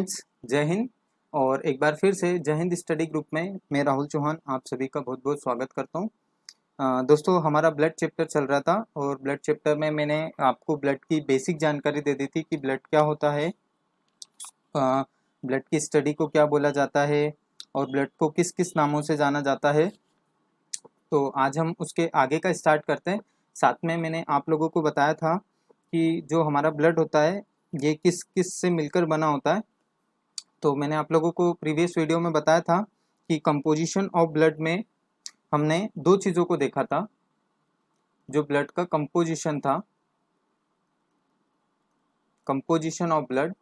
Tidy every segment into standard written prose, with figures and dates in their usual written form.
Friends, जय हिंद। और एक बार फिर से जय हिंद स्टडी ग्रुप में मैं राहुल चौहान आप सभी का बहुत बहुत स्वागत करता हूं। दोस्तों, हमारा ब्लड चैप्टर चल रहा था और ब्लड चैप्टर में मैंने आपको ब्लड की बेसिक जानकारी दे दी थी कि ब्लड क्या होता है, ब्लड की स्टडी को क्या बोला जाता है और ब्लड को किस किस नामों से जाना जाता है। तो आज हम उसके आगे का स्टार्ट करते हैं। साथ में मैंने आप लोगों को बताया था कि जो हमारा ब्लड होता है ये किस किस से मिलकर बना होता है। तो मैंने आप लोगों को प्रीवियस वीडियो में बताया था कि कंपोजिशन ऑफ ब्लड में हमने दो चीज़ों को देखा था। जो ब्लड का कंपोजिशन था, कंपोजिशन ऑफ ब्लड,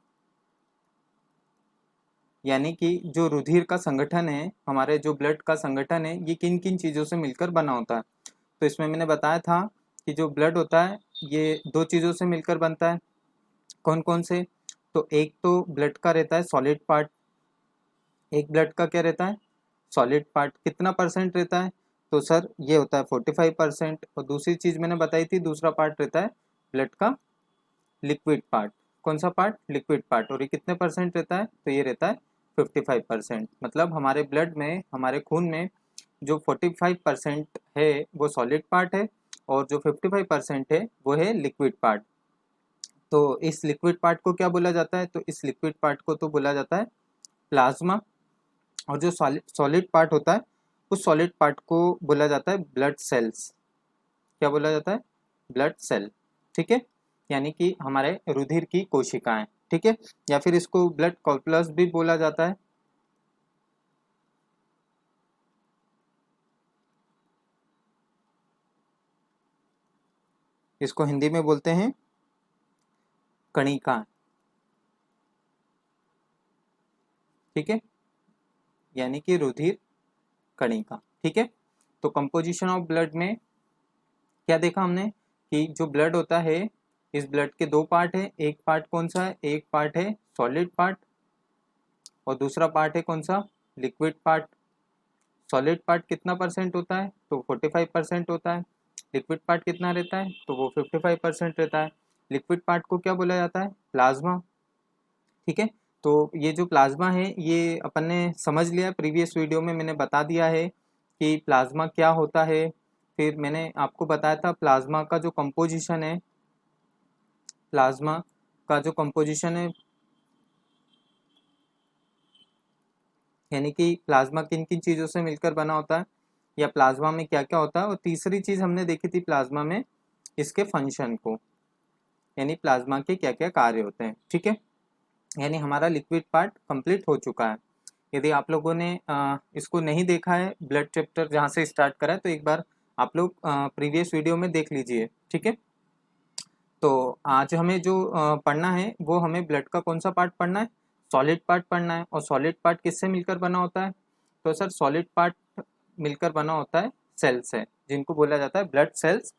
यानी कि जो रुधिर का संगठन है, हमारे जो ब्लड का संगठन है, ये किन किन चीज़ों से मिलकर बना होता है। तो इसमें मैंने बताया था कि जो ब्लड होता है ये दो चीज़ों से मिलकर बनता है। कौन कौन से? तो एक तो ब्लड का रहता है सॉलिड पार्ट। एक ब्लड का क्या रहता है? Solid part. कितना परसेंट रहता है? तो सर ये होता है 45%। और दूसरी चीज़ मैंने बताई थी, दूसरा पार्ट रहता है ब्लड का लिक्विड पार्ट। कौन सा पार्ट? Liquid part. और ये कितने परसेंट रहता है? तो ये रहता है 55%। मतलब हमारे ब्लड में, हमारे खून में जो 45% है वो सॉलिड पार्ट है और जो 55% है वो है लिक्विड पार्ट। तो इस लिक्विड पार्ट को क्या बोला जाता है? तो इस लिक्विड पार्ट को तो बोला जाता है प्लाज्मा। और जो सॉलिड पार्ट होता है उस सॉलिड पार्ट को बोला जाता है ब्लड सेल्स। क्या बोला जाता है? Blood cell. ठीक है, यानी कि हमारे रुधिर की कोशिकाएं। ठीक है, या फिर इसको ब्लड कॉर्पस भी बोला जाता है। इसको हिंदी में बोलते हैं कणिका। ठीक है, यानी कि रुधिर कणिका। ठीक है, तो कंपोजिशन ऑफ ब्लड में क्या देखा हमने कि जो ब्लड होता है, इस ब्लड के दो पार्ट है। एक पार्ट कौन सा है? एक पार्ट है सॉलिड पार्ट और दूसरा पार्ट है कौन सा? Liquid part. सॉलिड पार्ट कितना परसेंट होता है? तो 45% होता है। लिक्विड पार्ट कितना रहता है? तो वो 55% रहता है। लिक्विड पार्ट को क्या बोला जाता है? प्लाज्मा। ठीक है, तो ये जो प्लाज्मा है ये अपन ने समझ लिया। प्रीवियस वीडियो में मैंने बता दिया है कि प्लाज्मा क्या होता है। फिर मैंने आपको बताया था प्लाज्मा का जो कंपोजिशन है, प्लाज्मा का जो कंपोजिशन है, यानी कि प्लाज्मा किन किन चीज़ों से मिलकर बना होता है या प्लाज्मा में क्या क्या होता है। और तीसरी चीज़ हमने देखी थी प्लाज्मा में इसके फंक्शन को, यानी प्लाज्मा के क्या क्या कार्य होते हैं। ठीक है, यानी हमारा लिक्विड पार्ट कंप्लीट हो चुका है। यदि आप लोगों ने इसको नहीं देखा है, ब्लड चैप्टर जहाँ से स्टार्ट करा है, तो एक बार आप लोग प्रीवियस वीडियो में देख लीजिए। ठीक है, तो आज हमें जो पढ़ना है वो हमें ब्लड का कौन सा पार्ट पढ़ना है? सॉलिड पार्ट पढ़ना है। और सॉलिड पार्ट किससे मिलकर बना होता है? तो सर सॉलिड पार्ट मिलकर बना होता है सेल्स से, जिनको बोला जाता है ब्लड सेल्स।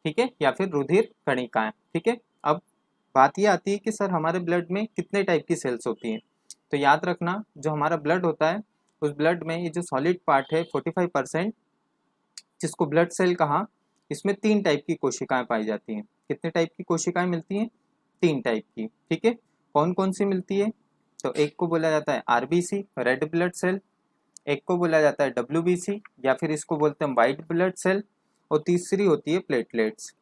ठीक है, या फिर रुधिर कणिकाएं। ठीक है, अब बात ये आती है कि सर हमारे ब्लड में कितने टाइप की सेल्स होती हैं। तो याद रखना, जो हमारा ब्लड होता है उस ब्लड में ये जो सॉलिड पार्ट है 45%, जिसको ब्लड सेल कहा, इसमें तीन टाइप की कोशिकाएं पाई जाती हैं। कितने टाइप की कोशिकाएं मिलती हैं? तीन टाइप की। ठीक है, कौन कौन सी मिलती है? तो एक को बोला जाता है आरबीसी, रेड ब्लड सेल। एक को बोला जाता है डब्ल्यूबीसी या फिर इसको बोलते हैं वाइट ब्लड सेल। और तीसरी होती है प्लेटलेट्स।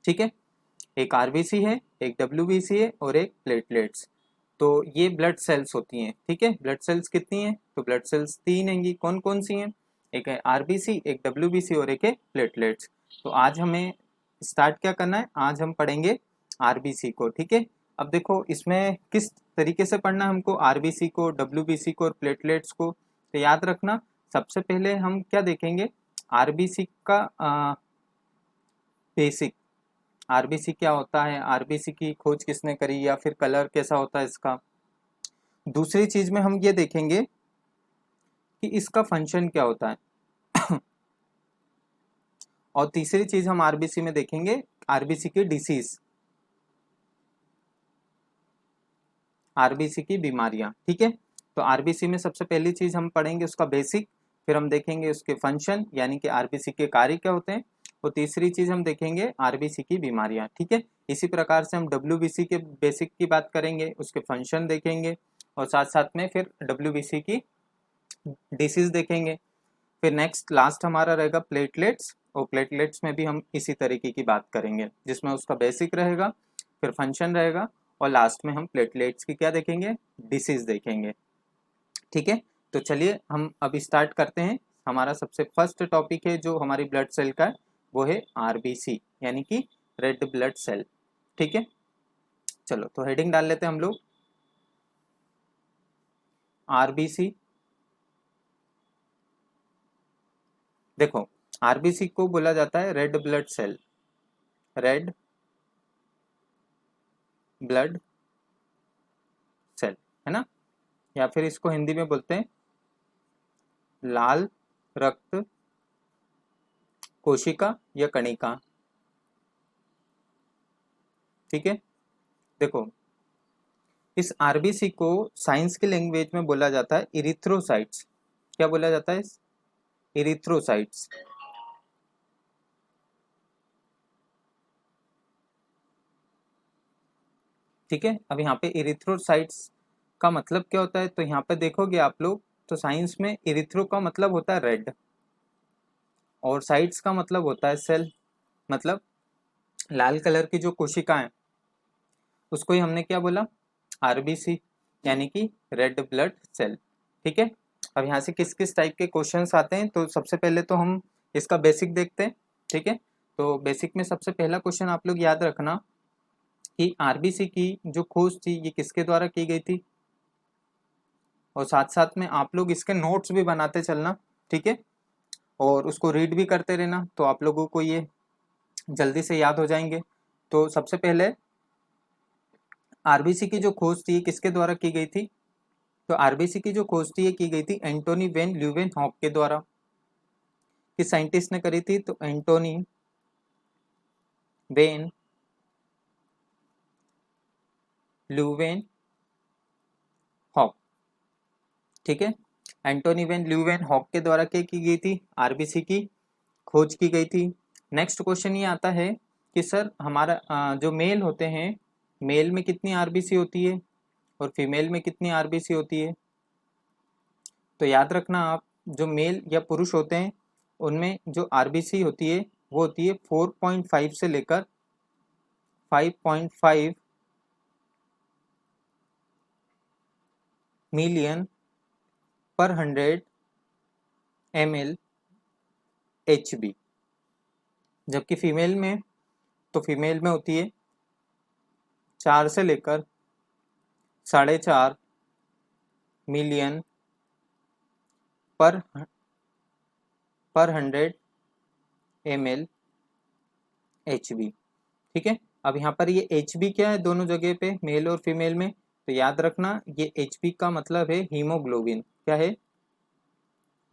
ठीक है, एक आरबीसी है, एक डब्ल्यूबीसी है और एक प्लेटलेट्स। तो ये ब्लड सेल्स होती हैं। ठीक है, ब्लड सेल्स कितनी हैं? तो ब्लड सेल्स तीन हैंगी। कौन कौन सी हैं? एक है आरबीसी, एक डब्ल्यूबीसी और एक है प्लेटलेट्स। तो आज हमें स्टार्ट क्या करना है? आज हम पढ़ेंगे आरबीसी को। ठीक है, अब देखो इसमें किस तरीके से पढ़ना है हमको, आरबीसी को, डब्ल्यूबीसी को और प्लेटलेट्स को। तो याद रखना, सबसे पहले हम क्या देखेंगे? आरबीसी का बेसिक। आरबीसी क्या होता है, आरबीसी की खोज किसने करी, या फिर कलर कैसा होता है इसका। दूसरी चीज में हम ये देखेंगे कि इसका फंक्शन क्या होता है। और तीसरी चीज हम आरबीसी में देखेंगे आरबीसी की डिसीज, आरबीसी की बीमारियां। ठीक है, तो आरबीसी में सबसे पहली चीज हम पढ़ेंगे उसका बेसिक, फिर हम देखेंगे उसके फंक्शन यानी कि आरबीसी के कार्य क्या होते हैं, और तीसरी चीज हम देखेंगे आरबीसी की बीमारियां। ठीक है, इसी प्रकार से हम डब्ल्यूबीसी के बेसिक की बात करेंगे, उसके फंक्शन देखेंगे और साथ साथ में फिर डब्ल्यूबीसी की डिसीज देखेंगे। फिर नेक्स्ट लास्ट हमारा रहेगा प्लेटलेट्स, और प्लेटलेट्स में भी हम इसी तरीके की बात करेंगे, जिसमें उसका बेसिक रहेगा, फिर फंक्शन रहेगा और लास्ट में हम प्लेटलेट्स की क्या देखेंगे, डिसीज देखेंगे। ठीक है, तो चलिए हम अभी स्टार्ट करते हैं। हमारा सबसे फर्स्ट टॉपिक है जो हमारी ब्लड सेल का है, वो है आरबीसी यानी कि रेड ब्लड सेल। ठीक है, चलो तो हेडिंग डाल लेते हैं हम लोग, आरबीसी। देखो, आरबीसी को बोला जाता है red blood cell, red blood cell, है ना, या फिर इसको हिंदी में बोलते हैं लाल रक्त कोशिका या कणिका। ठीक है, देखो इस आरबीसी को साइंस की लैंग्वेज में बोला जाता है इरिथ्रोसाइट्स। क्या बोला जाता है, इरिथ्रोसाइट्स। ठीक है, अब यहाँ पे इरिथ्रोसाइट्स का मतलब क्या होता है, तो यहाँ पे देखोगे आप लोग तो साइंस में इरिथ्रो का मतलब होता है रेड और साइट्स का मतलब होता है सेल, मतलब लाल कलर की जो कोशिकाएं उसको ही हमने क्या बोला, आरबीसी यानी कि रेड ब्लड सेल। ठीक है, अब यहाँ से किस किस टाइप के क्वेश्चंस आते हैं, तो सबसे पहले तो हम इसका बेसिक देखते हैं। ठीक है, तो बेसिक में सबसे पहला क्वेश्चन आप लोग याद रखना कि आरबीसी की जो खोज थी ये किसके द्वारा की गई थी, और साथ साथ में आप लोग इसके नोट्स भी बनाते चलना। ठीक है, और उसको रीड भी करते रहना, तो आप लोगों को ये जल्दी से याद हो जाएंगे। तो सबसे पहले आरबीसी की जो खोज थी किसके द्वारा की गई थी, तो आरबीसी की जो खोज थी ये की गई थी एंटोनी वेन ल्यूवेन हॉक के द्वारा। किस साइंटिस्ट ने करी थी, तो एंटोनी वेन ल्यूवेन हॉक। ठीक है, एंटोनी वेन ल्यूवेन हॉक के द्वारा क्या की गई थी, आरबीसी की खोज की गई थी। नेक्स्ट क्वेश्चन ये आता है कि सर हमारा जो मेल होते हैं, मेल में कितनी आरबीसी होती है और फीमेल में कितनी आरबीसी होती है। तो याद रखना आप, जो मेल या पुरुष होते हैं उनमें जो आरबीसी होती है वो होती है 4.5 से लेकर 5.5 मिलियन पर 100 ml HB, जबकि फीमेल में, तो फीमेल में होती है 4 से लेकर 4.5 मिलियन पर 100 ml HB। ठीक है, अब यहाँ पर ये HB क्या है दोनों जगह पे, मेल और फीमेल में, तो याद रखना ये HB का मतलब है हीमोग्लोबिन। क्या है,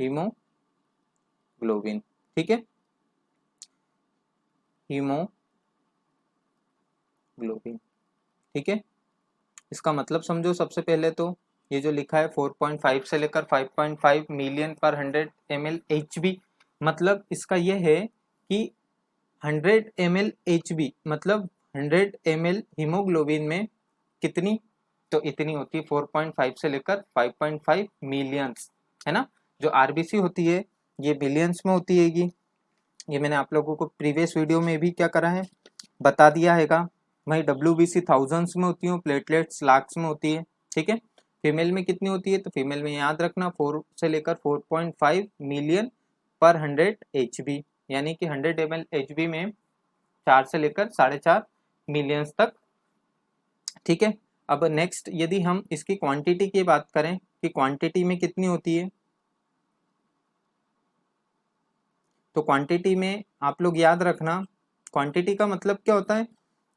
हीमोग्लोबिन। ठीक है, हीमोग्लोबिन। ठीक है, इसका मतलब समझो सबसे पहले तो ये जो लिखा है 4.5 से लेकर 5.5 मिलियन पर 100 ml HB, मतलब इसका यह है कि 100 ml HB मतलब 100 ml हीमोग्लोबिन में कितनी, तो इतनी होती है 4.5 से लेकर 5.5 मिलियंस, है ना। जो आरबीसी होती है ये बिलियंस में होती है, ये मैंने आप लोगों को प्रीवियस वीडियो में भी क्या करा है, बता दिया हैगा। वही डब्ल्यूबीसी थाउजेंड्स में होती है, प्लेटलेट्स लाख्स में होती है। ठीक है, फीमेल में कितनी होती है, तो फीमेल में याद रखना 4 से लेकर 4.5 मिलियन पर 100 HB, यानी कि 100 ml HB में 4 से लेकर 4.5 मिलियंस तक। ठीक है, अब नेक्स्ट यदि हम इसकी क्वांटिटी की बात करें कि क्वांटिटी में कितनी होती है, तो क्वांटिटी में आप लोग याद रखना, क्वांटिटी का मतलब क्या होता है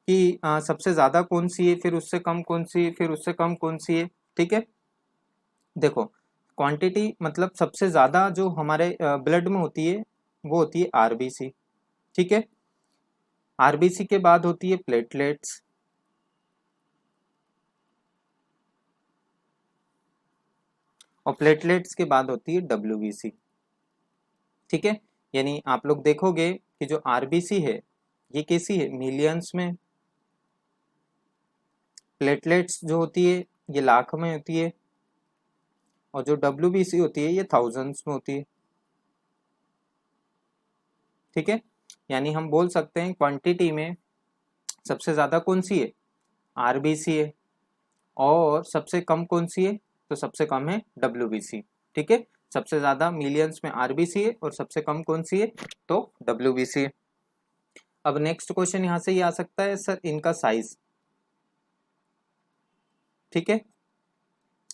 कि सबसे ज़्यादा कौन सी है, फिर उससे कम कौन सी है, फिर उससे कम कौन सी है। ठीक है, देखो क्वांटिटी मतलब सबसे ज़्यादा जो हमारे ब्लड में होती है वो होती है आरबीसी। ठीक है, आरबीसी के बाद होती है प्लेटलेट्स, और प्लेटलेट्स के बाद होती है डब्ल्यूबीसी। ठीक है, यानी आप लोग देखोगे कि जो आरबीसी है ये कैसी है, मिलियंस में, प्लेटलेट्स जो होती है ये लाख में होती है, और जो डब्ल्यूबीसी होती है ये थाउजेंड्स में होती है। ठीक है, यानी हम बोल सकते हैं क्वांटिटी में सबसे ज्यादा कौन सी है, आरबीसी है, और सबसे कम कौन सी है, तो सबसे कम है डब्ल्यूबीसी। ठीक है, सबसे ज्यादा मिलियंस में आरबीसी है और सबसे कम कौन सी है, तो डब्ल्यूबीसी है। अब नेक्स्ट क्वेश्चन यहां से ये आ सकता है सर इनका साइज। ठीक है,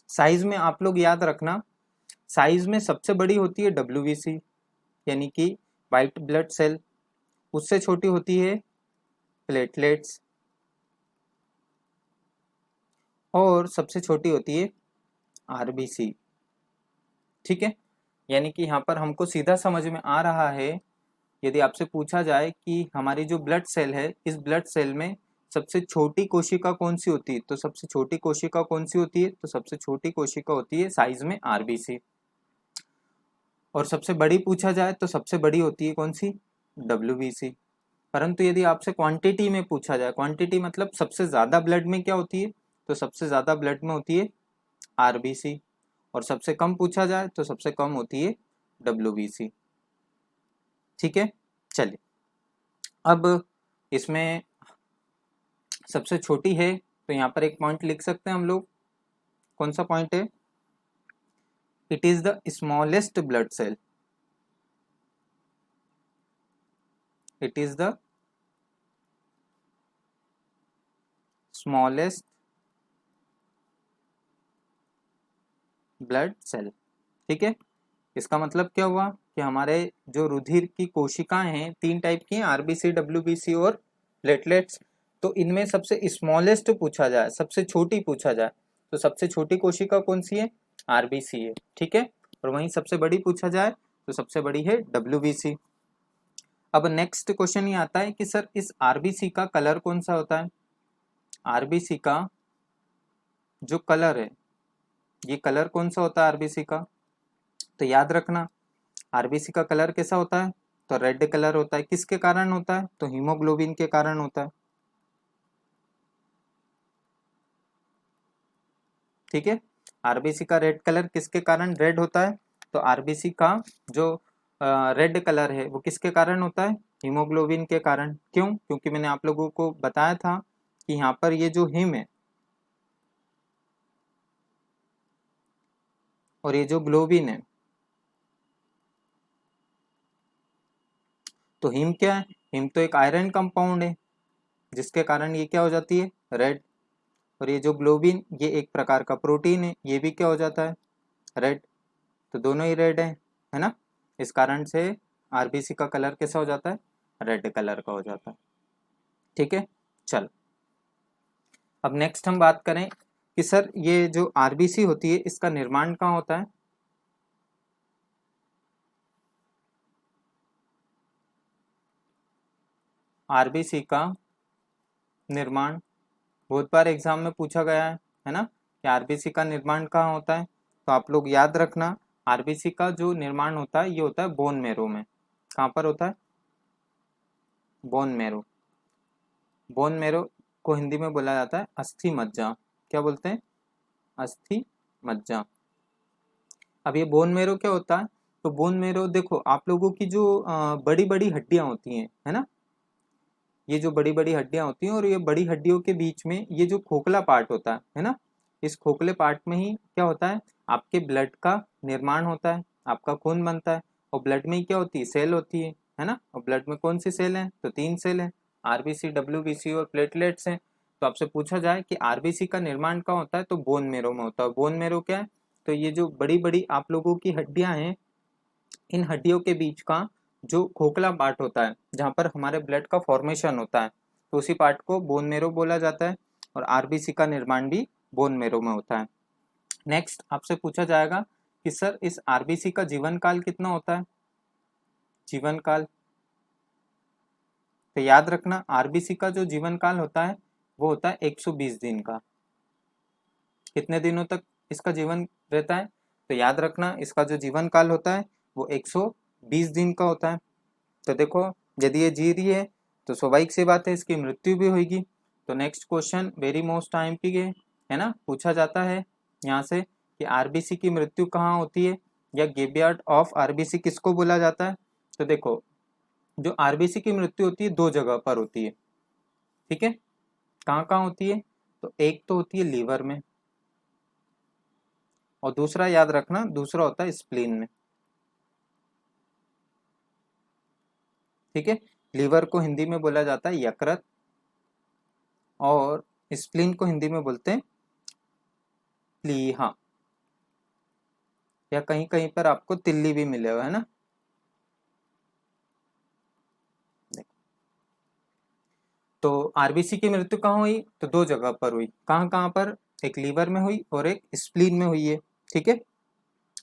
साइज में आप लोग याद रखना, साइज में सबसे बड़ी होती है डब्ल्यूबीसी यानी कि वाइट ब्लड सेल, उससे छोटी होती है प्लेटलेट्स, और सबसे छोटी होती है आरबीसी। ठीक है, यानी कि यहाँ पर हमको सीधा समझ में आ रहा है, यदि आपसे पूछा जाए कि हमारी जो ब्लड सेल है इस ब्लड सेल में सबसे छोटी कोशिका कौन सी होती है, तो सबसे छोटी कोशिका कौन सी होती है, तो सबसे छोटी कोशिका होती है साइज में आरबीसी। और सबसे बड़ी पूछा जाए तो सबसे बड़ी होती है कौन सी, डब्ल्यूबीसी। परंतु यदि आपसे क्वांटिटी में पूछा जाए, क्वांटिटी मतलब सबसे ज्यादा ब्लड में क्या होती है, तो सबसे ज्यादा ब्लड में होती है आरबीसी, और सबसे कम पूछा जाए तो सबसे कम होती है डब्ल्यूबीसी। ठीक है, चलिए अब इसमें सबसे छोटी है तो यहाँ पर एक पॉइंट लिख सकते हैं हम लोग, कौन सा पॉइंट है, it is the smallest blood cell, it is the smallest blood cell. ठीक है, इसका मतलब क्या हुआ कि हमारे जो रुधिर की कोशिकाएं हैं तीन टाइप की हैं, आरबीसी, डब्ल्यूबीसी और प्लेटलेट्स। तो इनमें सबसे स्मॉलेस्ट पूछा जाए, सबसे छोटी पूछा जाए, तो सबसे छोटी कोशिका कौन सी है, आरबीसी है। ठीक है, और वहीं सबसे बड़ी पूछा जाए तो सबसे बड़ी है डब्ल्यूबीसी। अब नेक्स्ट क्वेश्चन ये आता है कि सर इस आरबीसी का कलर कौन सा होता है, आरबीसी का जो कलर है ये कलर कौन सा होता है आरबीसी का, तो याद रखना आरबीसी का कलर कैसा होता है, तो रेड कलर होता है। किसके कारण होता है, तो हीमोग्लोबिन के कारण होता है। ठीक है, आरबीसी का रेड कलर किसके कारण रेड होता है, तो आरबीसी का जो रेड कलर है वो किसके कारण होता है, हीमोग्लोबिन के कारण। क्यों, क्योंकि मैंने आप लोगों को बताया था कि यहाँ पर ये जो हिम है और ये जो ग्लोबिन है, तो हिम क्या है, हिम तो एक आयरन कंपाउंड है जिसके कारण ये क्या हो जाती है, रेड। और ये जो ग्लोबिन ये एक प्रकार का प्रोटीन है, ये भी क्या हो जाता है, रेड। तो दोनों ही रेड है ना, इस कारण से आरबीसी का कलर कैसा हो जाता है, रेड कलर का हो जाता है। ठीक है, चल अब नेक्स्ट हम बात करें कि सर ये जो आरबीसी होती है इसका निर्माण कहाँ होता है, आरबीसी का निर्माण बहुत बार एग्जाम में पूछा गया है ना, कि आरबीसी का निर्माण कहाँ होता है, तो आप लोग याद रखना आरबीसी का जो निर्माण होता है ये होता है बोन मैरो में। कहाँ पर होता है, बोन मैरो। बोन मैरो को हिंदी में बोला जाता है अस्थि मज्जा, क्या बोलते हैं, अस्थि मज्जा। अब ये बोन मैरो क्या होता है, तो बोन मैरो देखो आप लोगों की जो बड़ी बड़ी हड्डियां होती हैं है ना, ये जो बड़ी बड़ी हड्डियां होती हैं और ये बड़ी हड्डियों के बीच में ये जो खोखला पार्ट होता है ना, इस खोखले पार्ट में ही क्या होता है, आपके ब्लड का निर्माण होता है, आपका खून बनता है। और ब्लड में ही क्या होती है, सेल होती है ना, और ब्लड में कौन सी सेल है, तो तीन सेल है, आरबीसी, डब्ल्यूबीसी और प्लेटलेट्स हैं। तो आपसे पूछा जाए कि आरबीसी का निर्माण कहाँ होता है, तो बोन मैरो में होता है। बोन मैरो क्या है, तो ये जो बड़ी बड़ी आप लोगों की हड्डियां हैं इन हड्डियों के बीच का जो खोखला पार्ट होता है जहाँ पर हमारे ब्लड का फॉर्मेशन होता है, तो उसी पार्ट को बोन मैरो बोला जाता है। और आरबीसी का निर्माण भी बोन मैरो में होता है। नेक्स्ट आपसे पूछा जाएगा कि सर इस आरबीसी का जीवन काल कितना होता है, जीवन काल, तो याद रखना आरबीसी का जो जीवन काल होता है वो होता है 120 दिन का। कितने दिनों तक इसका जीवन रहता है, तो याद रखना इसका जो जीवन काल होता है वो 120 दिन का होता है। तो देखो यदि ये जी रही है तो स्वाभाविक सी बात है इसकी मृत्यु भी होगी। तो next question very most IMP के है ना, पूछा जाता है यहाँ से कि आरबीसी की मृत्यु कहाँ होती है या ग्रेवयार्ड ऑफ आरबीसी किसको बोला जाता है। तो देखो जो आरबीसी की मृत्यु होती है दो जगह पर होती है, ठीक है। कहाँ कहाँ होती है, तो एक तो होती है लीवर में और दूसरा याद रखना दूसरा होता है स्प्लीन में, ठीक है। लीवर को हिंदी में बोला जाता है यकृत और स्प्लीन को हिंदी में बोलते हैं प्लीहा, या कहीं कहीं पर आपको तिल्ली भी मिलेगा, है ना। तो आरबीसी की मृत्यु कहाँ हुई, तो दो जगह पर हुई। कहाँ कहाँ पर, एक लीवर में हुई और एक स्प्लीन में हुई है, ठीक है।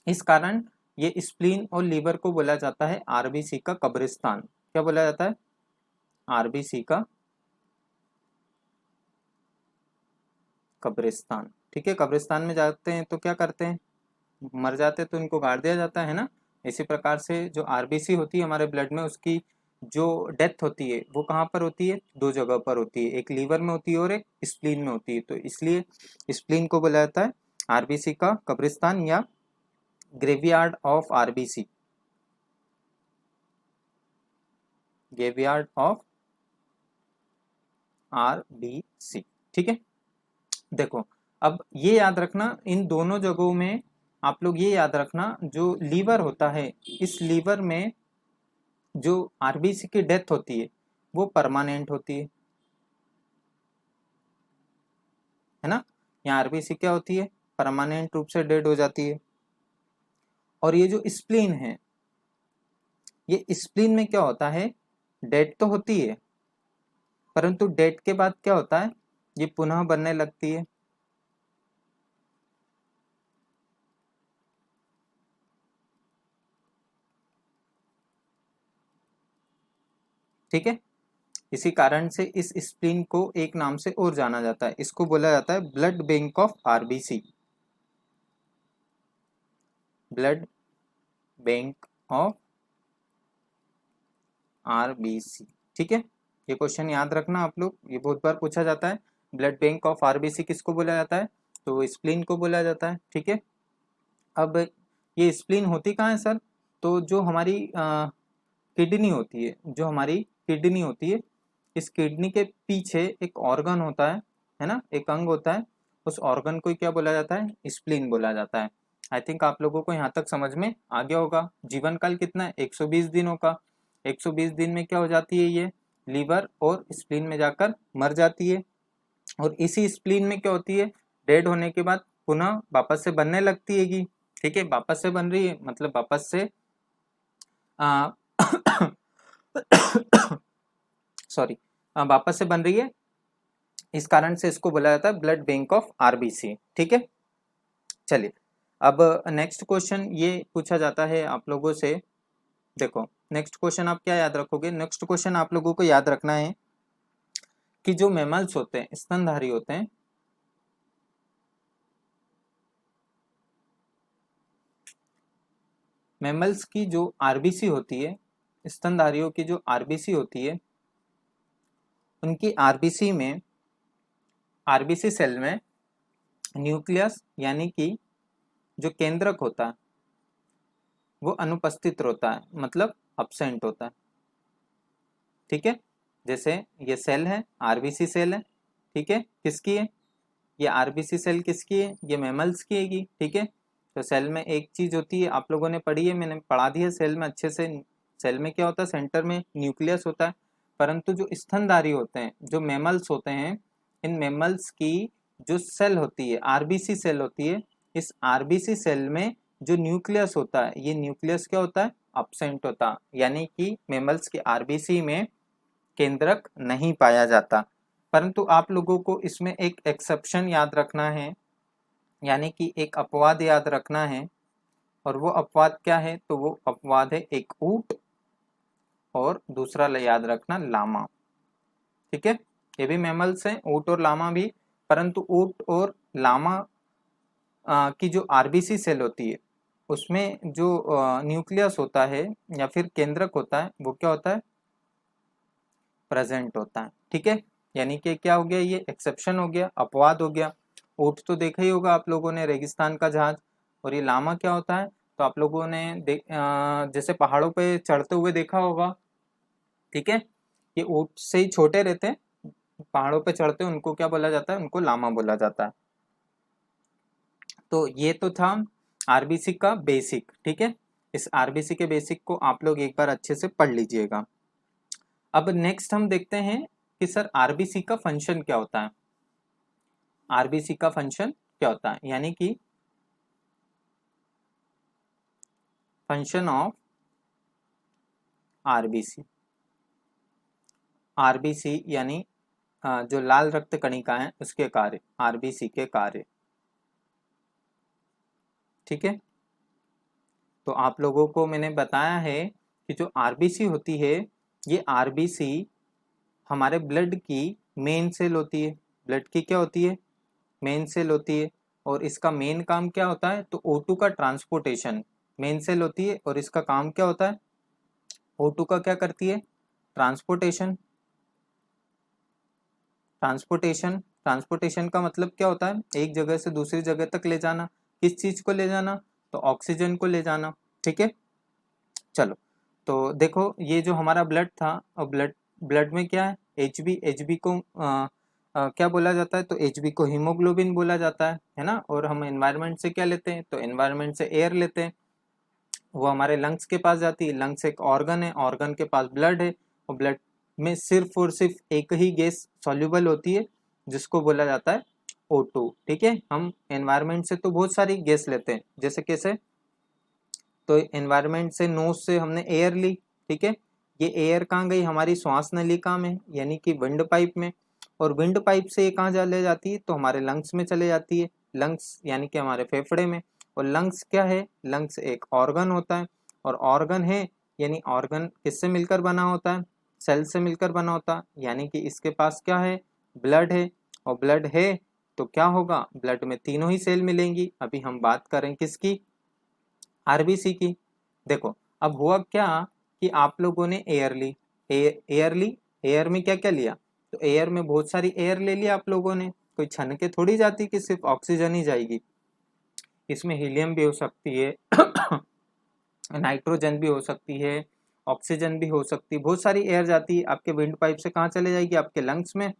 इस कारण ये स्प्लीन और लीवर को बोला जाता है आरबीसी का कब्रिस्तान। क्या बोला जाता है, आरबीसी का कब्रिस्तान, ठीक है। कब्रिस्तान में जाते हैं तो क्या करते हैं, मर जाते हैं तो इनको गाड़ दिया जाता है ना। इसी प्रकार से जो आरबीसी होती है हमारे ब्लड में, उसकी जो डेथ होती है वो कहाँ पर होती है, दो जगह पर होती है, एक लीवर में होती है और एक स्प्लीन में होती है। तो इसलिए स्प्लीन को बोला जाता है आरबीसी का कब्रिस्तान या graveyard of RBC, graveyard of RBC, ठीक है। देखो अब ये याद रखना इन दोनों जगहों में, आप लोग ये याद रखना जो लीवर होता है इस लीवर में जो आरबीसी की डेथ होती है वो परमानेंट होती है ना। यहाँ आरबीसी क्या होती है, परमानेंट रूप से डेड हो जाती है। और ये जो स्प्लीन है, ये स्प्लीन में क्या होता है, डेड तो होती है परंतु डेड के बाद क्या होता है, ये पुनः बनने लगती है, ठीक है। इसी कारण से इस स्प्लीन को एक नाम से और जाना जाता है, इसको बोला जाता है blood bank of RBC, blood bank of RBC, ठीक है। ये क्वेश्चन याद रखना आप लोग, ये बहुत बार पूछा जाता है। ब्लड बैंक ऑफ आरबीसी किसको बोला जाता है, तो स्प्लीन को बोला जाता है, ठीक है। अब ये स्प्लीन होती कहाँ है सर, तो जो हमारी किडनी होती है, जो हमारी किडनी होती है, इस किडनी के पीछे एक ऑर्गन होता है ना, एक अंग होता है, उस ऑर्गन को क्या बोला जाता है, स्प्लीन बोला जाता है। आई थिंक आप लोगों को यहाँ तक समझ में आ गया होगा। जीवन काल कितना है, 120 दिनों का। 120 दिन में क्या हो जाती है, ये लीवर और स्प्लीन में जाकर मर जाती है। और इसी स्प्लीन में क्या होती है, डेड होने के बाद पुनः वापस से बनने लगती है, ठीक है। वापस से बन रही है मतलब वापस से सॉरी वापस से बन रही है, इस कारण से इसको बोला जाता है ब्लड बैंक ऑफ आरबीसी, ठीक है। चलिए अब नेक्स्ट क्वेश्चन ये पूछा जाता है आप लोगों से। देखो नेक्स्ट क्वेश्चन आप क्या याद रखोगे, नेक्स्ट क्वेश्चन आप लोगों को याद रखना है कि जो मैमल्स होते हैं, स्तनधारी होते हैं, मैमल्स की जो आरबीसी होती है, स्तनधारियों की जो आरबीसी होती है, उनकी आरबीसी में, आरबीसी सेल में न्यूक्लियस यानी कि जो केंद्रक होता है वो अनुपस्थित होता है, मतलब अब्सेंट होता है, ठीक है। जैसे ये सेल है, आरबीसी सेल है, ठीक है, किसकी है, ये आरबीसी सेल किसकी है, ये मैमल्स की है, ठीक है। तो सेल में एक चीज होती है, आप लोगों ने पढ़ी है, मैंने पढ़ा दी है सेल में अच्छे से। सेल में क्या होता है, सेंटर में न्यूक्लियस होता है। परंतु जो स्तनधारी होते हैं, जो मैमल्स होते हैं, इन मैमल्स की जो सेल होती है, आरबीसी सेल होती है, इस आरबीसी सेल में जो न्यूक्लियस होता है, ये न्यूक्लियस क्या होता है, अब्सेंट होता है, यानी कि मैमल्स के आरबीसी में केंद्रक नहीं पाया जाता। परंतु आप लोगों को इसमें एक एक्सेप्शन याद रखना है, यानी कि एक अपवाद याद रखना है। और वो अपवाद क्या है, तो वो अपवाद है एक ऊंट और दूसरा याद रखना लामा, ठीक है। ये भी मैमल्स हैं, ऊंट और लामा भी। परंतु ऊंट और लामा की जो आरबीसी सेल होती है उसमें जो न्यूक्लियस होता है या फिर केंद्रक होता है वो क्या होता है, प्रेजेंट होता है। ठीक है, यानी कि क्या हो गया, ये एक्सेप्शन हो गया, अपवाद हो गया। ऊंट तो देखा ही होगा आप लोगों ने, रेगिस्तान का जहाज। और ये लामा क्या होता है, तो आप लोगों ने जैसे पहाड़ों पे चढ़ते हुए देखा होगा। ठीक है, ये ऊंट से ही छोटे रहते हैं, पहाड़ों पे चढ़ते हैं, उनको क्या बोला जाता है, उनको लामा बोला जाता है। तो ये तो था आरबीसी का बेसिक। ठीक है, इस आरबीसी के बेसिक को आप लोग एक बार अच्छे से पढ़ लीजिएगा। अब नेक्स्ट हम देखते हैं कि सर आरबीसी का फंक्शन क्या होता है। आरबीसी का फंक्शन क्या होता है, यानी कि फंक्शन ऑफ आरबीसी। आरबीसी यानी जो लाल रक्त कणिका है उसके कार्य, आरबीसी के कार्य। ठीक है, तो आप लोगों को मैंने बताया है कि जो आरबीसी होती है, ये आरबीसी हमारे ब्लड की मेन सेल होती है। ब्लड की क्या होती है, मेन सेल होती है। और इसका मेन काम क्या होता है, तो O2 का ट्रांसपोर्टेशन। मेन सेल होती है और इसका काम क्या होता है, O2 का क्या करती है, ट्रांसपोर्टेशन। ट्रांसपोर्टेशन, ट्रांसपोर्टेशन का मतलब क्या होता है, एक जगह से दूसरी जगह तक ले जाना। किस चीज को ले जाना, तो ऑक्सीजन को ले जाना। ठीक है, चलो तो देखो ये जो हमारा ब्लड था, और ब्लड ब्लड में क्या है, एचबी। एचबी को क्या बोला जाता है, तो एचबी को हीमोग्लोबिन बोला जाता है ना। और हम एनवायरनमेंट से क्या लेते हैं, तो एनवायरनमेंट से एयर लेते हैं, वो हमारे लंग्स के पास जाती है। लंग्स एक ऑर्गन है, ऑर्गन के पास ब्लड है, और ब्लड में सिर्फ और सिर्फ एक ही गैस सॉल्युबल होती है, जिसको बोला जाता है O2। ठीक है, हम एनवायरनमेंट से तो बहुत सारी गैस लेते हैं, जैसे कैसे, तो एनवायरनमेंट से, नोज से हमने एयर ली। ठीक है, ये एयर कहाँ गई, हमारी श्वास नलिका में, यानी कि विंड पाइप में। और विंड पाइप से ये कहाँ चले जाती है, तो हमारे लंग्स में चले जाती है। लंग्स यानी कि हमारे फेफड़े में। और लंग्स क्या है, लंग्स एक ऑर्गन होता है। और ऑर्गन है, यानी ऑर्गन किससे मिलकर बना होता है, सेल से मिलकर बना होता है। यानी कि इसके पास क्या है, ब्लड है। और ब्लड है तो क्या होगा, ब्लड में तीनों ही सेल मिलेंगी। अभी हम बात करें किसकी, आरबीसी की। देखो अब हुआ क्या कि आप लोगों ने एयर ली, एयर ली। एयर में क्या क्या लिया, तो एयर में बहुत सारी एयर ले लिया आप लोगों ने। कोई छन के थोड़ी जाती कि सिर्फ ऑक्सीजन ही जाएगी, इसमें हीलियम भी हो सकती है, नाइट्रोजन भी हो सकती है, ऑक्सीजन भी हो सकती है, बहुत सारी एयर जाती है आपके विंड पाइप से। कहाँ चले जाएगी, आपके लंग्स में।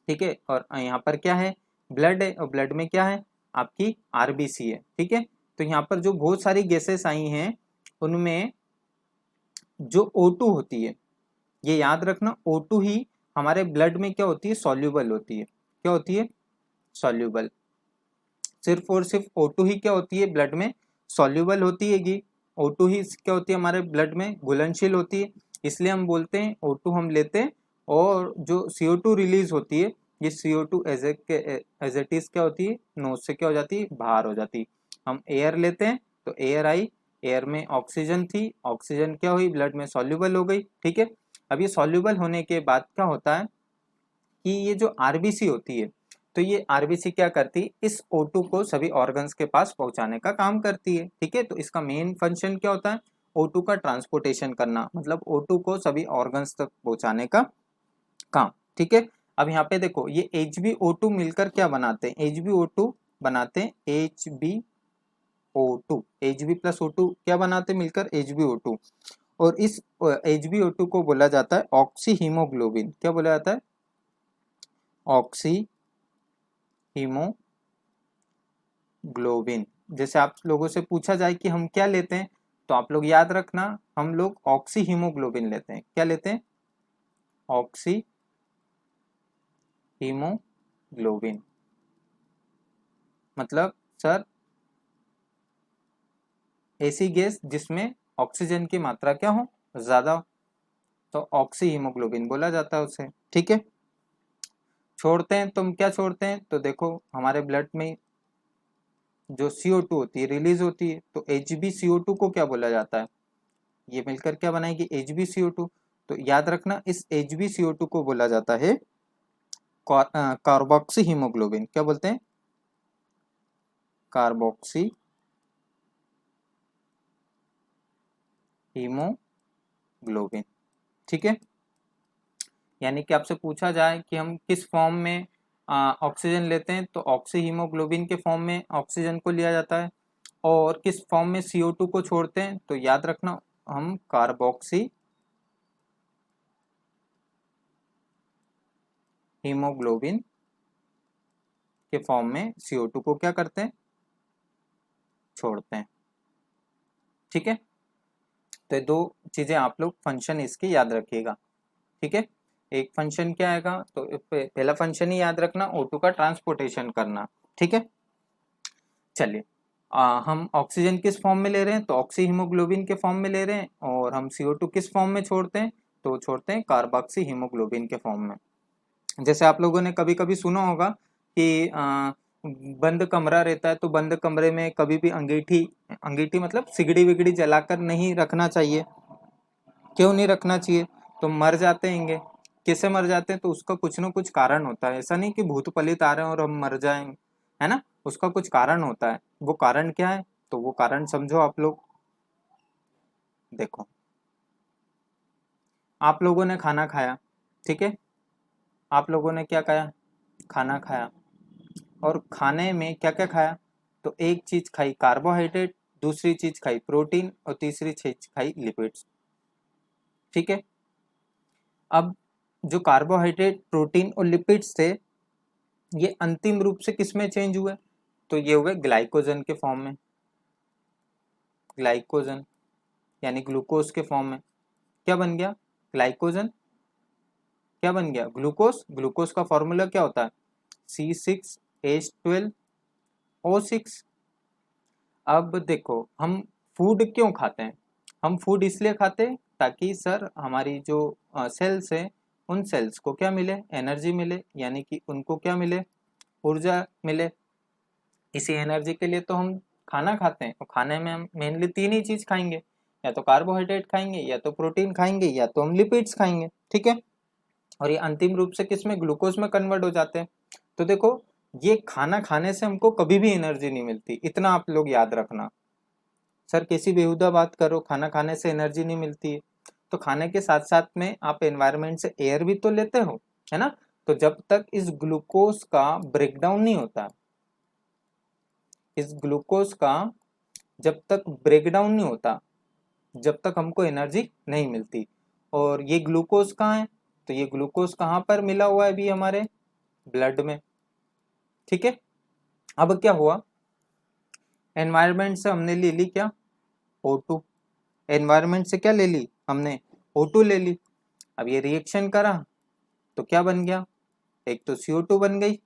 ठीक है, और यहाँ पर क्या है, ब्लड है, और ब्लड में क्या है, आपकी आरबीसी है। ठीक है, तो यहाँ पर जो बहुत सारी गैसेस आई हैं, उनमें जो O2 होती है, ये याद रखना, O2 ही हमारे ब्लड में क्या होती है, सॉल्यूबल होती है। क्या होती है, सॉल्यूबल। सिर्फ और सिर्फ O2 ही क्या होती है, ब्लड में सॉल्यूबल होती है। O2 ही क्या होती है, हमारे ब्लड में घुलनशील होती है। इसलिए हम बोलते हैं O2 हम लेते हैं, और जो CO2 रिलीज होती है, ये CO2 एज इट इज क्या होती है, नोज से क्या हो जाती है, बाहर हो जाती है। हम एयर लेते हैं, तो एयर आई, एयर में ऑक्सीजन थी, ऑक्सीजन क्या हुई, ब्लड में सॉल्यूबल हो गई। ठीक है, अब ये सॉल्यूबल होने के बाद क्या होता है कि ये जो आरबीसी होती है, तो ये आरबीसी क्या करती है, इस O2 को सभी ऑर्गन्स के पास पहुंचाने का काम करती है। ठीक है, तो इसका मेन फंक्शन क्या होता है, O2 का ट्रांसपोर्टेशन करना, मतलब O2 को सभी ऑर्गन्स तक पहुंचाने का काम। ठीक है, अब यहाँ पे देखो ये HbO2 मिलकर क्या बनाते हैं, HbO2 बनाते हैं, HbO2, Hb प्लस O2 क्या बनाते हैं मिलकर, HbO2। और इस HbO2 को बोला जाता है ऑक्सी हीमोग्लोबिन। क्या बोला जाता है, ऑक्सी हीमोग्लोबिन। जैसे आप लोगों से पूछा जाए कि हम क्या लेते हैं, तो आप लोग याद रखना, हम लोग ऑक्सी हीमोग्लोबिन लेते हैं। क्या लेते हैं, ऑक्सी हीमोग्लोबिन। मतलब सर ऐसी गैस जिसमें ऑक्सीजन की मात्रा क्या हो, ज्यादा हो, तो ऑक्सी हीमोग्लोबिन बोला जाता है उसे। ठीक है, छोड़ते हैं, तुम क्या छोड़ते हैं, तो देखो हमारे ब्लड में जो CO2 होती है, रिलीज होती है, तो HbCO2 को क्या बोला जाता है, ये मिलकर क्या बनाएगी, HbCO2। तो याद रखना, इस HbCO2 को बोला जाता है कार्बोक्सी हीमोग्लोबिन। क्या बोलते हैं, कार्बोक्सी हीमोग्लोबिन। ठीक है, यानी कि आपसे पूछा जाए कि हम किस फॉर्म में ऑक्सीजन लेते हैं, तो ऑक्सी हीमोग्लोबिन के फॉर्म में ऑक्सीजन को लिया जाता है। और किस फॉर्म में CO2 को छोड़ते हैं, तो याद रखना हम कार्बोक्सी हीमोग्लोबिन के फॉर्म में CO2 को क्या करते हैं, छोड़ते हैं। ठीक है, तो ये दो चीजें आप लोग फंक्शन इसके याद रखिएगा। ठीक है, एक फंक्शन क्या आएगा, तो पहला फंक्शन ही याद रखना, O2 का ट्रांसपोर्टेशन करना। ठीक है, चलिए हम ऑक्सीजन किस फॉर्म में ले रहे हैं, तो ऑक्सी हीमोग्लोबिन के फॉर्म में ले रहे हैं। और हम CO2 किस फॉर्म में छोड़ते हैं, तो छोड़ते हैं कार्बोक्सी हीमोग्लोबिन के फॉर्म में। जैसे आप लोगों ने कभी कभी सुना होगा कि बंद कमरा रहता है, तो बंद कमरे में कभी भी अंगीठी अंगीठी मतलब सिगड़ी विगड़ी जलाकर नहीं रखना चाहिए। क्यों नहीं रखना चाहिए, तो मर जाते हैंगे। कैसे मर जाते हैं, तो उसका कुछ ना कुछ कारण होता है। ऐसा नहीं कि भूत पलित आ रहे हैं और हम मर जाएंगे, है ना, उसका कुछ कारण होता है। वो कारण क्या है, तो वो कारण समझो आप लोग। देखो, आप लोगों ने खाना खाया, ठीक है, आप लोगों ने क्या खाया, खाना खाया। और खाने में क्या क्या खाया, तो एक चीज खाई कार्बोहाइड्रेट, दूसरी चीज खाई प्रोटीन, और तीसरी चीज खाई लिपिड्स। ठीक है, अब जो कार्बोहाइड्रेट, प्रोटीन और लिपिड्स थे, ये अंतिम रूप से किस में चेंज हुए, तो ये हुए ग्लाइकोजन के फॉर्म में। ग्लाइकोजन यानी ग्लूकोज के फॉर्म में क्या बन गया, ग्लाइकोजन क्या बन गया, ग्लूकोज। ग्लूकोज का फॉर्मूला क्या होता है, C6H12O6। अब देखो, हम फूड क्यों खाते हैं, हम फूड इसलिए खाते हैं ताकि सर हमारी जो सेल्स है, उन सेल्स को क्या मिले, एनर्जी मिले, यानी कि उनको क्या मिले, ऊर्जा मिले। इसी एनर्जी के लिए तो हम खाना खाते हैं। और खाने में हम मेनली तीन ही चीज खाएंगे, या तो कार्बोहाइड्रेट खाएंगे, या तो प्रोटीन खाएंगे, या तो हम लिपिड्स खाएंगे। ठीक है, और ये अंतिम रूप से किस में, ग्लूकोज में कन्वर्ट हो जाते हैं। तो देखो, ये खाना खाने से हमको कभी भी एनर्जी नहीं मिलती, इतना आप लोग याद रखना। सर कैसी बेहुदा बात करो, खाना खाने से एनर्जी नहीं मिलती है, तो खाने के साथ साथ में आप एनवायरनमेंट से एयर भी तो लेते हो, है ना। तो जब तक इस ग्लूकोज का ब्रेकडाउन नहीं होता, इस ग्लूकोज का जब तक ब्रेकडाउन नहीं होता, जब तक हमको एनर्जी नहीं मिलती। और ये ग्लूकोज कहाँ है, तो ये ग्लूकोज कहाँ पर मिला हुआ है अभी, हमारे ब्लड में। ठीक है, अब क्या हुआ, एनवायरनमेंट से हमने ले ली क्या, O2। एनवायरनमेंट से क्या ले ली हमने, O2 ले ली। अब ये रिएक्शन करा तो क्या बन गया, एक तो CO2 बन गई,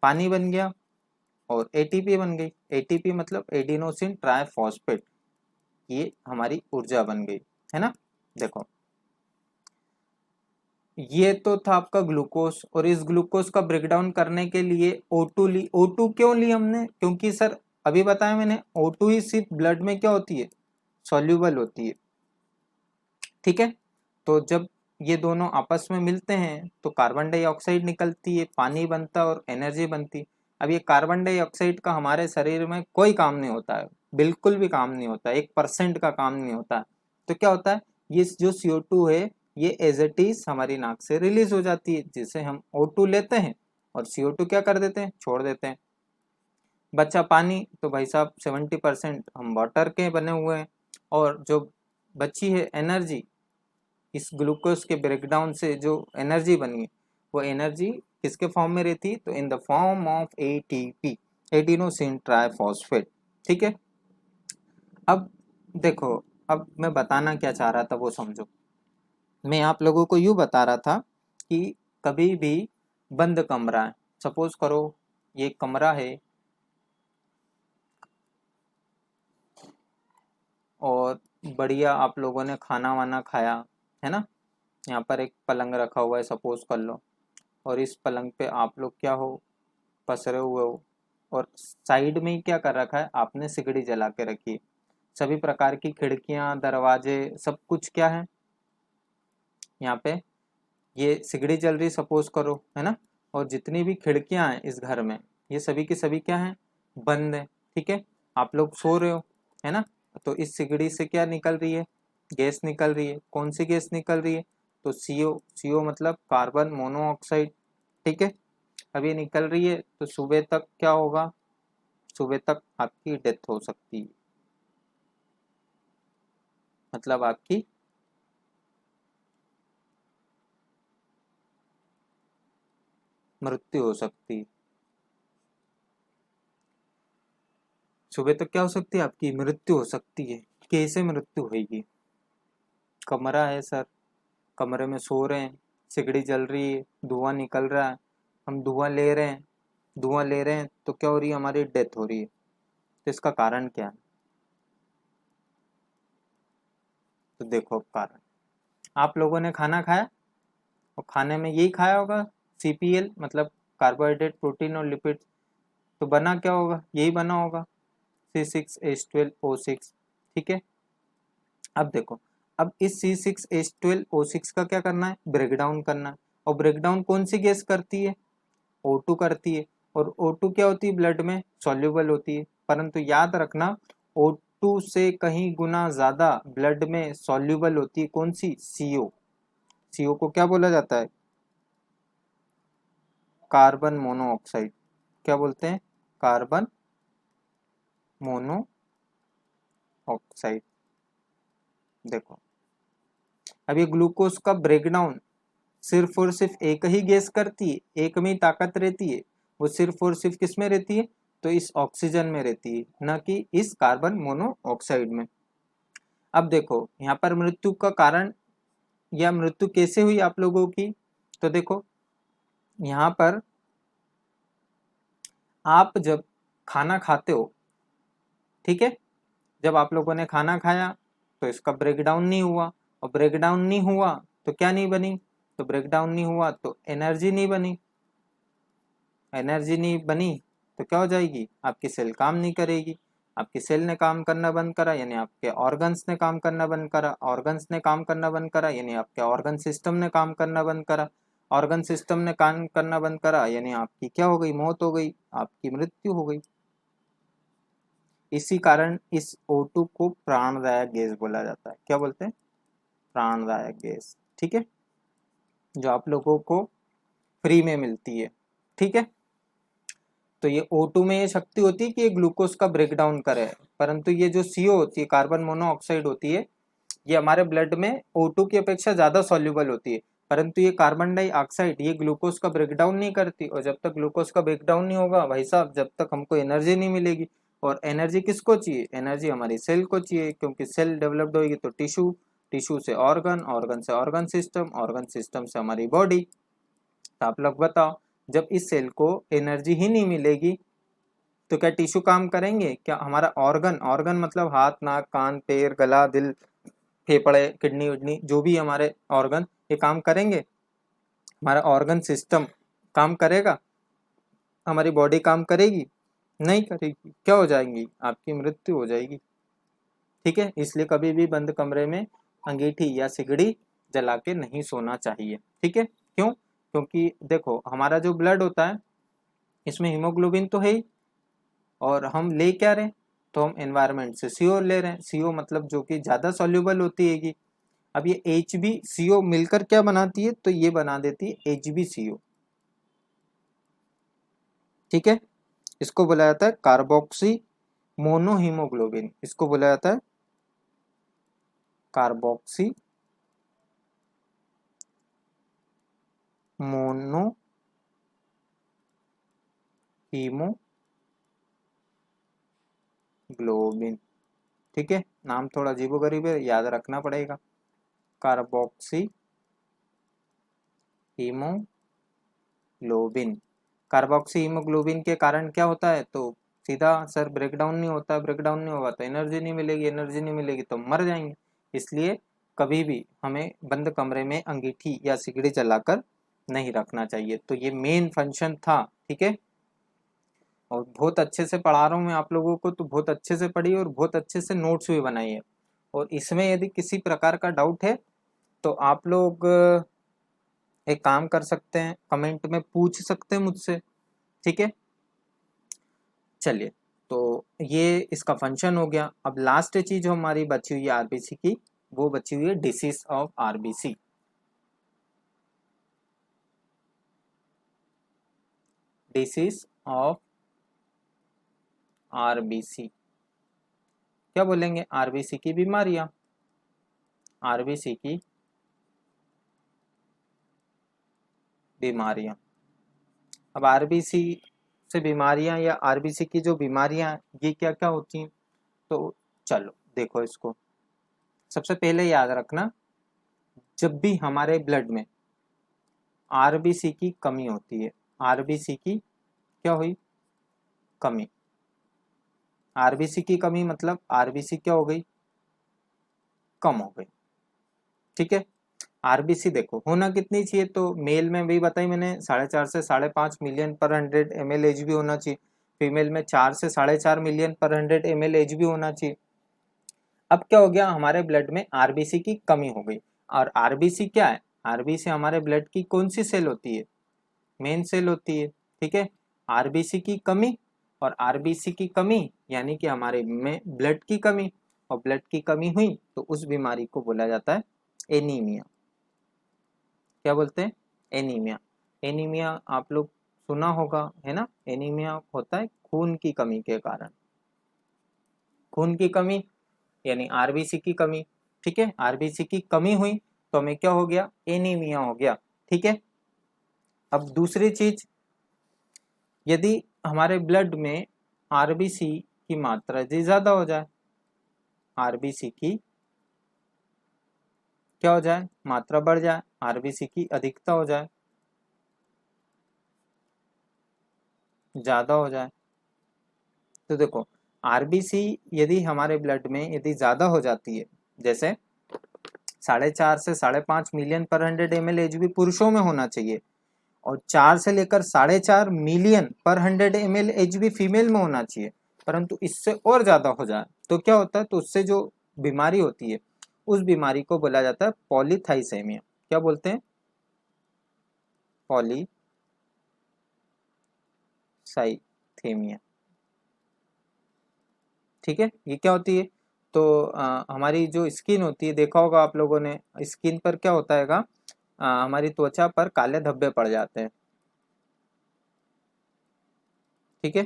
पानी बन गया, और ATP बन गई। ATP मतलब एडिनोसिन ट्राइफॉस्फेट, ये हमारी ऊर्जा बन गई, है ना। देखो, ये तो था आपका ग्लूकोज, और इस ग्लूकोज का ब्रेकडाउन करने के लिए O2 ली। O2 क्यों ली हमने, क्योंकि सर अभी बताया मैंने, O2 ही सिर्फ ब्लड में क्या होती है, सॉल्यूबल होती है। ठीक है, तो जब ये दोनों आपस में मिलते हैं तो कार्बन डाइऑक्साइड निकलती है, पानी बनता है और एनर्जी बनती है। अब ये कार्बन डाइऑक्साइड का हमारे शरीर में कोई काम नहीं होता है, बिल्कुल भी काम नहीं होता है, 1% का काम नहीं होता है। तो क्या होता है, ये जो CO2 है, ये एज इट इज हमारी नाक से रिलीज हो जाती है, जिसे हम O2 लेते हैं और CO2 क्या कर देते हैं, छोड़ देते हैं। बचा पानी, तो भाई साहब 70% हम वाटर के बने हुए हैं। और जो बची है एनर्जी, इस ग्लूकोज के ब्रेकडाउन से जो एनर्जी बनी है, वो एनर्जी किसके फॉर्म में रहती है, तो in the form of ATP, adenosine triphosphate. ठीक है, अब देखो, अब मैं बताना क्या चाह रहा था वो समझो। मैं आप लोगों को यूं बता रहा था कि कभी भी बंद कमरा है, सपोज करो ये कमरा है, और बढ़िया आप लोगों ने खाना वाना खाया, है ना। यहाँ पर एक पलंग रखा हुआ है, सपोज कर लो, और इस पलंग पे आप लोग क्या हो, पसरे हुए हो। और साइड में ही क्या कर रखा है, आपने सिगड़ी जला के रखी है। सभी प्रकार की खिड़कियां, दरवाजे, सब कुछ क्या है, यहाँ पे ये सिगड़ी जल रही सपोज करो, है ना। और जितनी भी खिड़कियां हैं इस घर में, ये सभी की सभी क्या हैं, बंद है। ठीक है, आप लोग सो रहे हो, है ना। तो इस सिगड़ी से क्या निकल रही है, गैस निकल रही है। कौन सी गैस निकल रही है, तो CO मतलब कार्बन मोनोऑक्साइड। ठीक है, अब ये निकल रही है तो सुबह तक क्या होगा, सुबह तक आपकी डेथ हो सकती है, मतलब आपकी मृत्यु हो सकती है। सुबह तक क्या हो सकती है, आपकी मृत्यु हो सकती है। कैसे मृत्यु होगी, कमरा है सर, कमरे में सो रहे हैं, सिगड़ी जल रही है, धुआं निकल रहा है, हम धुआं ले रहे हैं, धुआं ले रहे हैं तो क्या हो रही है, हमारी डेथ हो रही है। तो इसका कारण क्या है, तो देखो कारण, आप लोगों ने खाना खाया और खाने में यही खाया होगा, CPL मतलब कार्बोहाइड्रेट प्रोटीन और लिपिड, तो बना क्या होगा, यही बना होगा C6H12O6। ठीक है, अब देखो, अब इस C6H12O6 का क्या करना है, ब्रेक डाउन करना है। और ब्रेक डाउन कौन सी गैस करती है, O2 करती है। और O2 क्या होती है, ब्लड में सॉल्युबल होती है, परंतु याद रखना O2 से कहीं गुना ज्यादा ब्लड में सॉल्युबल होती है कौन सी, CO। CO को क्या बोला जाता है, कार्बन मोनोऑक्साइड। क्या बोलते हैं, कार्बन मोनोऑक्साइड। देखो, अब ये ग्लूकोज का ब्रेकडाउन सिर्फ और सिर्फ एक ही गैस करती है, एक में ही ताकत रहती है, वो सिर्फ और सिर्फ किस में रहती है, तो इस ऑक्सीजन में रहती है, न कि इस कार्बन मोनोऑक्साइड में। अब देखो यहाँ पर मृत्यु का कारण या मृत्यु कैसे हुई आप लोगों की, तो देखो यहाँ पर आप जब खाना खाते हो, ठीक है, जब आप लोगों ने खाना खाया तो इसका ब्रेकडाउन नहीं हुआ, और ब्रेकडाउन नहीं हुआ तो क्या नहीं बनी, तो ब्रेकडाउन नहीं हुआ तो एनर्जी नहीं बनी, एनर्जी नहीं बनी तो क्या हो जाएगी, आपकी सेल काम नहीं करेगी, आपकी सेल ने काम करना बंद करा यानी आपके ऑर्गन्स ने काम करना बंद करा, ऑर्गन्स ने काम करना बंद करा यानी आपके ऑर्गन सिस्टम ने काम करना बंद करा, ऑर्गन सिस्टम ने काम करना बंद करा यानी आपकी क्या हो गई, मौत हो गई, आपकी मृत्यु हो गई। इसी कारण इस O2 को प्राणदायक गैस बोला जाता है। क्या बोलते हैं, प्राणदायक गैस। ठीक है, जो आप लोगों को फ्री में मिलती है। ठीक है, तो ये O2 में ये शक्ति होती है कि ये ग्लूकोज का ब्रेकडाउन करे, परंतु ये जो CO होती है, कार्बन मोनोऑक्साइड होती है, ये हमारे ब्लड में O2 की अपेक्षा ज्यादा सॉल्युबल होती है, परंतु ये कार्बन डाइऑक्साइड ये ग्लूकोज का ब्रेकडाउन नहीं करती, और जब तक ग्लूकोज का ब्रेकडाउन नहीं होगा भाई साहब, जब तक हमको एनर्जी नहीं मिलेगी। और एनर्जी किसको चाहिए, एनर्जी हमारी सेल को चाहिए, क्योंकि सेल डेवलप्ड होगी तो टिश्यू, टिश्यू से ऑर्गन, ऑर्गन से ऑर्गन सिस्टम, ऑर्गन सिस्टम से हमारी बॉडी। तो आप लोग बताओ, जब इस सेल को एनर्जी ही नहीं मिलेगी तो क्या टिश्यू काम करेंगे, क्या हमारा ऑर्गन, ऑर्गन मतलब हाथ नाक कान पैर गला दिल फेफड़े किडनी विडनी जो भी हमारे ऑर्गन, ये काम करेंगे, हमारा ऑर्गन सिस्टम काम करेगा, हमारी बॉडी काम करेगी, नहीं करेगी, क्या हो जाएंगी, आपकी मृत्यु हो जाएगी। ठीक है, इसलिए कभी भी बंद कमरे में अंगीठी या सिगड़ी जला के नहीं सोना चाहिए। ठीक है, क्यों, क्योंकि देखो हमारा जो ब्लड होता है इसमें हीमोग्लोबिन तो है ही, और हम ले क्या रहे हैं, तो हम एनवायरनमेंट से CO ले रहे हैं, CO मतलब जो कि ज्यादा सॉल्युबल होती है। अब ये HbCO मिलकर क्या बनाती है, तो ये बना देती है HbCO। ठीक है, इसको बोला जाता है कार्बोक्सी मोनोहीमोग्लोबिन, इसको बोला जाता है कार्बोक्सी मोनोहीमोग्लोबिन। ठीक है, नाम थोड़ा अजीबोगरीब है, याद रखना पड़ेगा, कार्बोक्सी हीमोग्लोबिन। कार्बोक्सी हीमोग्लोबिन के कारण क्या होता है, तो सीधा सर ब्रेकडाउन नहीं होता, ब्रेकडाउन नहीं होगा तो एनर्जी नहीं मिलेगी, एनर्जी नहीं मिलेगी तो मर जाएंगे। इसलिए कभी भी हमें बंद कमरे में अंगीठी या सिगड़ी जलाकर नहीं रखना चाहिए। तो ये मेन फंक्शन था। ठीक है, और बहुत अच्छे से पढ़ा रहा हूँ मैं आप लोगों को, तो बहुत अच्छे से पढ़िए और बहुत अच्छे से नोट्स भी बनाइए। और इसमें यदि किसी प्रकार का डाउट है तो आप लोग एक काम कर सकते हैं, कमेंट में पूछ सकते हैं मुझसे। ठीक है, चलिए, तो ये इसका फंक्शन हो गया। अब लास्ट चीज जो हमारी बची हुई है आरबीसी की, वो बची हुई है disease of RBC. Disease of RBC, क्या बोलेंगे, आरबीसी की बीमारियां, आरबीसी की बीमारियां। अब आरबीसी से बीमारियां या आरबीसी की जो बीमारियां ये क्या क्या होती हैं, तो चलो देखो इसको। सबसे पहले याद रखना, जब भी हमारे ब्लड में आरबीसी की कमी होती है, आरबीसी की क्या हुई, कमी, आरबीसी की कमी मतलब आरबीसी क्या हो गई, कम हो गई। ठीक है, आरबीसी देखो होना कितनी चाहिए, तो मेल में भी बताई मैंने 4.5 से 5.5 मिलियन पर 100 ml एचबी होना चाहिए, फीमेल में 4 से 4.5 मिलियन पर 100 ml एचबी होना चाहिए। अब क्या हो गया, हमारे ब्लड में आरबीसी की कमी हो गई। और आरबीसी क्या है, आरबीसी हमारे ब्लड की कौन सी सेल होती है, मेन सेल होती है। ठीक है, आरबीसी की कमी और आरबीसी की कमी यानी कि हमारे में ब्लड की कमी, और ब्लड की कमी हुई तो उस बीमारी को बोला जाता है एनीमिया। क्या बोलते हैं, एनीमिया। एनीमिया आप लोग सुना होगा है ना, एनीमिया होता है खून की कमी के कारण, खून की कमी यानी आरबीसी की कमी। ठीक है, आरबीसी की कमी हुई तो हमें क्या हो गया, एनीमिया हो गया। ठीक है, अब दूसरी चीज, यदि हमारे ब्लड में आरबीसी की मात्रा यदि ज्यादा हो जाए, आरबीसी की क्या हो जाए, मात्रा बढ़ जाए, आरबीसी की अधिकता हो जाए, ज्यादा हो जाए, तो देखो आरबीसी यदि हमारे ब्लड में यदि ज्यादा हो जाती है, जैसे 4.5 से 5.5 मिलियन पर 100 ml एचबी पुरुषों में होना चाहिए, और 4 से लेकर 4.5 मिलियन पर 100 ml एचबी फीमेल में होना चाहिए, परंतु इससे और ज्यादा हो जाए तो क्या होता है, तो उससे जो बीमारी होती है उस बीमारी को बोला जाता है पॉलीथाइसेमिया। क्या बोलते हैं, पॉलीसाइथेमिया। ठीक है, ये क्या होती है, तो हमारी जो स्किन होती है, देखा होगा आप लोगों ने, स्किन पर क्या होता है, हमारी त्वचा पर काले धब्बे पड़ जाते हैं। ठीक है,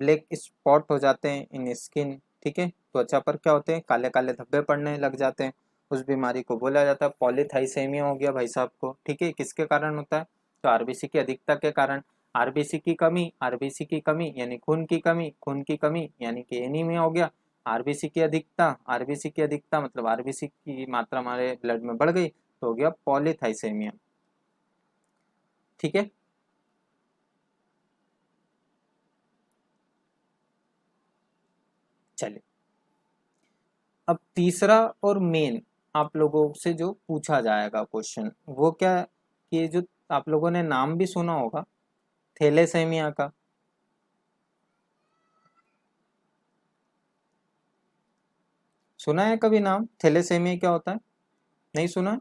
ब्लैक स्पॉट हो जाते हैं इन स्किन। ठीक है, त्वचा पर क्या होते हैं, काले काले धब्बे पड़ने लग जाते हैं, उस बीमारी को बोला जाता है पॉलीथाइसेमिया हो गया भाई साहब को। ठीक है, किसके कारण होता है, तो आरबीसी की अधिकता के कारण। आरबीसी की कमी, आरबीसी की कमी यानी खून की कमी, खून की कमी यानी कि एनीमिया हो गया। आरबीसी की अधिकता, आरबीसी की अधिकता मतलब आरबीसी की मात्रा हमारे ब्लड में बढ़ गई तो हो गया पॉलीथाइसेमिया। ठीक है, चलिए अब तीसरा और मेन आप लोगों से जो पूछा जाएगा क्वेश्चन वो क्या, कि जो आप लोगों ने नाम भी सुना होगा थैलेसेमिया का, सुना है कभी नाम, थैलेसेमिया क्या होता है, नहीं सुना,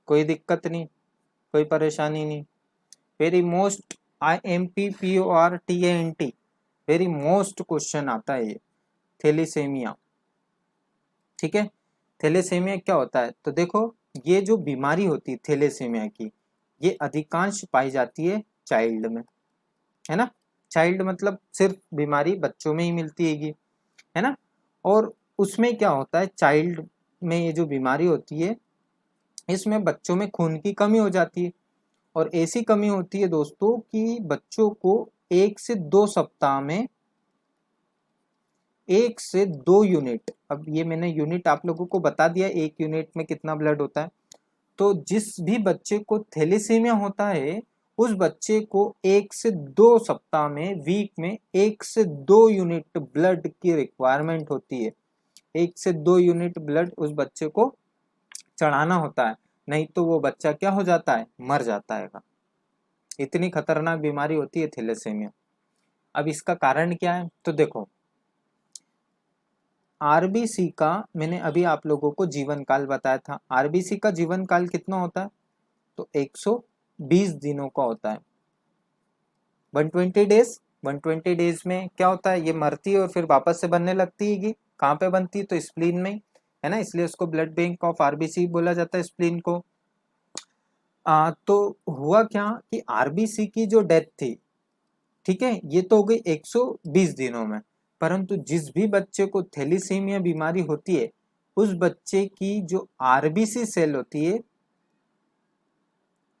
कोई दिक्कत नहीं, कोई परेशानी नहीं। Very most, IMPPORTANT, very most question आता है ये, थैलेसेमिया। ठीक है, थैलेसेमिया क्या होता है, तो देखो ये जो बीमारी होती है थैलेसेमिया की, ये अधिकांश पाई जाती है चाइल्ड में, है ना, चाइल्ड मतलब सिर्फ बीमारी बच्चों में ही मिलती है ना। और उसमें क्या होता है, चाइल्ड में ये जो बीमारी होती है इसमें बच्चों में खून की कमी हो जाती है, और ऐसी कमी होती है दोस्तों कि बच्चों को 1 से 2 सप्ताह में 1 से 2 यूनिट, अब ये मैंने यूनिट आप लोगों को बता दिया, 1 यूनिट में कितना ब्लड होता है, तो जिस भी बच्चे को थैलेसीमिया होता है उस बच्चे को 1 से 2 सप्ताह में, वीक में 1 से 2 यूनिट ब्लड की रिक्वायरमेंट होती है। 1 से 2 यूनिट ब्लड उस बच्चे को चढ़ाना होता है, नहीं तो वो बच्चा क्या हो जाता है, मर जाता है। इतनी खतरनाक बीमारी होती है थैलेसीमिया। अब इसका कारण क्या है, तो देखो आरबीसी का मैंने अभी आप लोगों को जीवन काल बताया था, आरबीसी का जीवन काल कितना होता है, तो 120 दिनों का होता है, 120 डेज। 120 डेज में क्या होता है, ये मरती है और फिर वापस से बनने लगती है। कहाँ पे बनती है, तो स्प्लीन में, है ना, इसलिए उसको ब्लड बैंक ऑफ आरबीसी बोला जाता है, स्प्लीन को। तो हुआ क्या कि आरबीसी की जो डेथ थी, ठीक है, ये तो हो गई 120 दिनों में, परंतु जिस भी बच्चे को थैलीसीमिया बीमारी होती है उस बच्चे की जो आरबीसी सेल होती है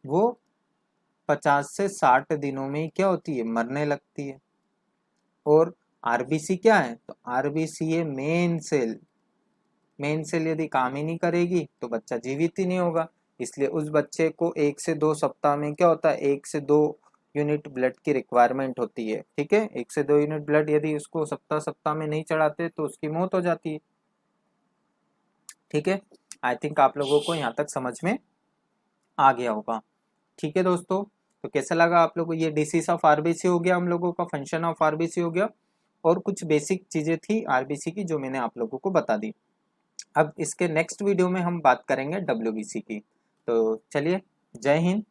वो 50 से 60 दिनों में क्या होती है, मरने लगती है। और आरबीसी क्या है, तो आरबीसी है मेन सेल। मेन सेल यदि काम ही नहीं करेगी तो बच्चा जीवित ही नहीं होगा। इसलिए उस बच्चे को 1 से 2 सप्ताह में क्या होता है, 1 से 2 यूनिट ब्लड की रिक्वायरमेंट होती है। ठीक है, 1 से 2 यूनिट ब्लड यदि उसको सप्ताह सप्ताह में नहीं चढ़ाते तो उसकी मौत हो जाती है। ठीक है, आई थिंक आप लोगों को यहाँ तक समझ में आ गया होगा। ठीक है दोस्तों, तो कैसा लगा आप लोगों को, ये डिसीज ऑफ आरबीसी हो गया, हम लोगों का फंक्शन ऑफ आरबीसी हो गया, और कुछ बेसिक चीजें थी आरबीसी की जो मैंने आप लोगों को बता दी। अब इसके नेक्स्ट वीडियो में हम बात करेंगे डब्ल्यूबीसी की। तो चलिए, जय हिंद।